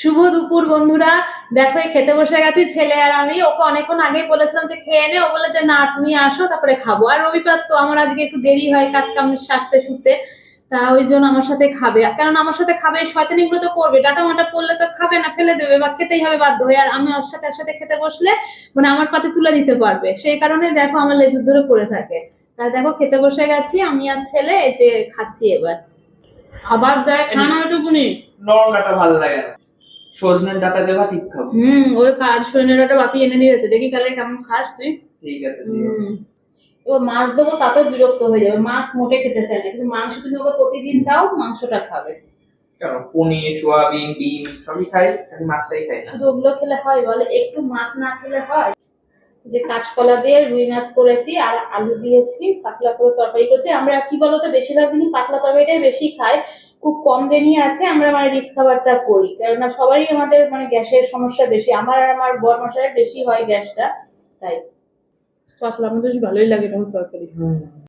শুভ দুপুর বন্ধুরা। দেখো এই খেতে বসে গেছি ছেলে আর আমি। ওকে অনেকক্ষণ আগেই বলেছিলাম যে খেয়ে নে, ও বলে যে না তুমি আসো তারপরে খাবো। আর রবিবার তো আমার আজকে একটু দেরি হয় কাজ কাম সারতে শুতে, তা ওই জন্য আমার সাথে খাবে। কারণ আমার সাথে খাবে, শয়তানি গুলো তো করবে, ডাটা মাটা পড়লে তো খাবে না, ফেলে দেবে বা খেতেই হবে বাধ্য হয়ে। আর আমি ওর সাথে একসাথে খেতে বসলে মানে আমার পাতে তুলে দিতে পারবে, সেই কারণে দেখো আমার লেজুর ধরে পড়ে থাকে। তাই দেখো খেতে বসে গেছি আমি আর ছেলে, এই যে খাচ্ছি এবার। খাবার দেয় খানা ওইটুকুনি, নরম ডাটা ভালো লাগে না, সজনের ডাটা দেবা ঠিক খাবো। ওই কাজ সৈন্যের একটা বাপি এনে দিয়েছে, দেখি কালে কেমন খাস তুই। ঠিক আছে দিও। এবার মাছ দেবো তাতেও বিরক্ত হয়ে যাবে, মাছ মোটে খেতে চায় না, কিন্তু মাংস তুমি ওকে প্রতিদিন দাও মাংসটা খাবে। কেন পনির সোয়াবিন ডিম সবই খাই, আমি মাছটাই খাই না। শুধু ওগুলো খেলে হয় বলে? একটু মাছ না খেলে হয়? যে কাঁচকলা দিয়ে রুই মাছ করেছি আর আলু দিয়েছি, পাতলা করে তরকারি করেছি। আমরা কি বলতো বেশিরভাগ দিনই পাতলা তরকারিটাই বেশি খাই, খুব কম দিনই আছে আমরা মানে রিচ খাবারটা করি, কেননা সবারই আমাদের মানে গ্যাসের সমস্যা বেশি, আমার আর আমার বর মশাইয়ের বেশি হয় গ্যাসটা, তাই পাতলা আমাদের বেশ ভালোই লাগে তখন তরকারি।